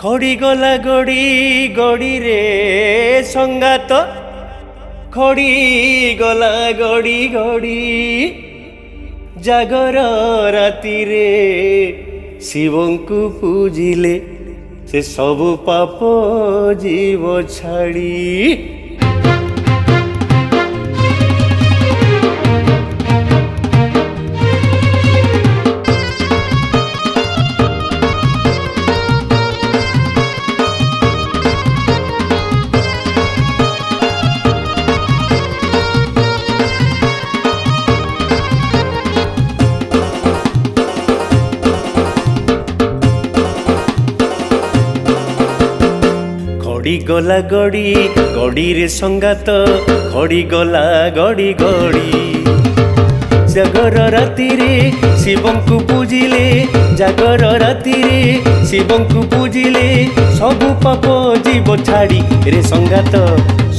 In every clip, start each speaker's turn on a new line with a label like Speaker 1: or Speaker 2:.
Speaker 1: ଖଡ଼ି ଗଲା ଗଡ଼ି ଗଡ଼ିରେ ସଙ୍ଗାତ ଖଡ଼ି ଗଲା ଗଡ଼ି ଗଡ଼ି ଜାଗର ରାତିରେ ଶିବଙ୍କୁ ପୂଜିଲେ ସେ ସବୁ ପାପ ଯିବ ଛାଡ଼ି। खड़ी गला गड़ी गड़ी रे संगात खड़ी गला गड़ी गड़ी जागर राति रे शिवंकु पूजिले जागर राति रे शिवंकु पूजिले सबु पाप जीव छाड़ी रे संगात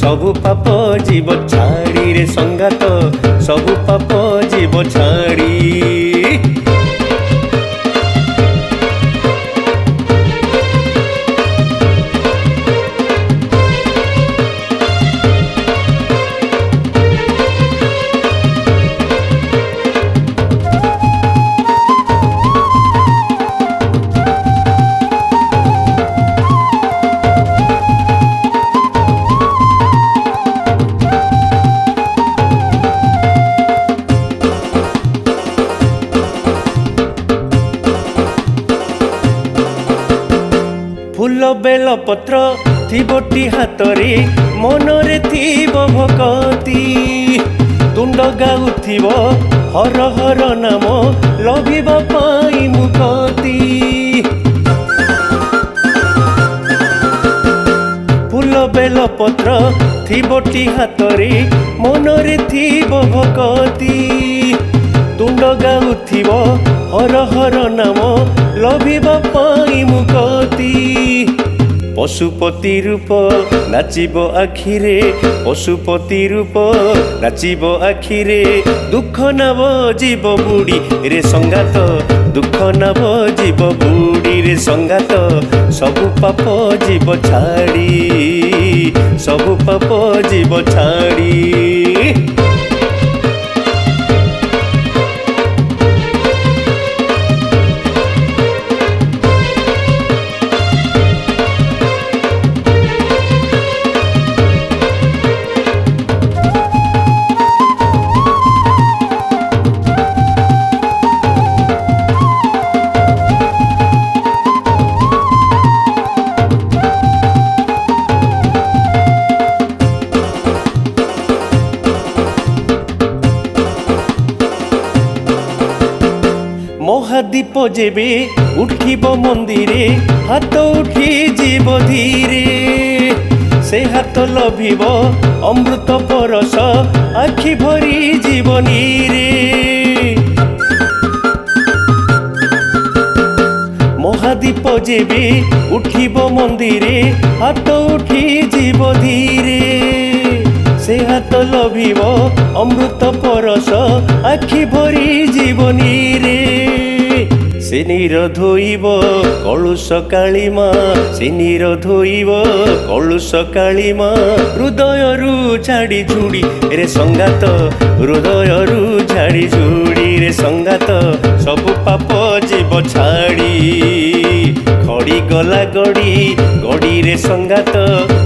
Speaker 1: सबु पाप जीव छाड़ी रे संगात सबु पाप जीव छाड़ी। फूल बेल पत्र थिबोटी हातरे मनरे थिब भक्ति तुंड गाउथिब हर हर नाम लभिबा पाई मुक्ति। फूल बेल पत्र थिबोटी हातरे मनरे थिब भक्ति तुंड गाउथिब हर हर नाम लभिबा पाई मुक्ति। पशुपति रूप नाचिब आखिरे पशुपति रूप नाचिब आखिरे दुख नब जीव बुड़ी रे संगात दुख नब जीव बुड़ी रे संगात सबु पाप जीव छाड़ी सबु पाप जीव छाड़ी। महादीप जेबे उठिब मंदिरे हाथ उठी जीव धीरे से हाथ लभिब अमृत परस आखि भरी जीवनी रे। महादीप जेबे उठिब मंदिरे हाथ उठी जीव धीरे से हाथ लभिब अमृत परस आखि भरी जीवनी रे। से नीर धोइब कलुष कालीमा से नीर धोइब कलुष कालीमा हृदयरू छाड़ी झुड़ी रे संगात हृदयरू छाड़ी झुड़ी रे संगात सबु पाप जीव छाड़ी। खड़ी गला गड़ी गड़ी रे संगात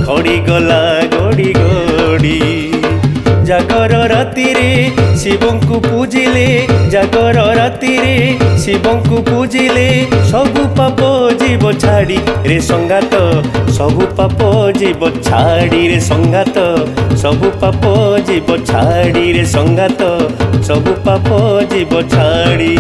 Speaker 1: खड़ी गला गड़ी गड़ी जागर राति रे शिवंकु पूजिले जागर राति रे शिवंकु पूजिले सबु पाप जीव छाड़ी रे संगात सबु पाप जीव छाड़ी रे संगात सबु पाप जीव छाड़ी रे संगात सबु पाप जीव छाड़ी।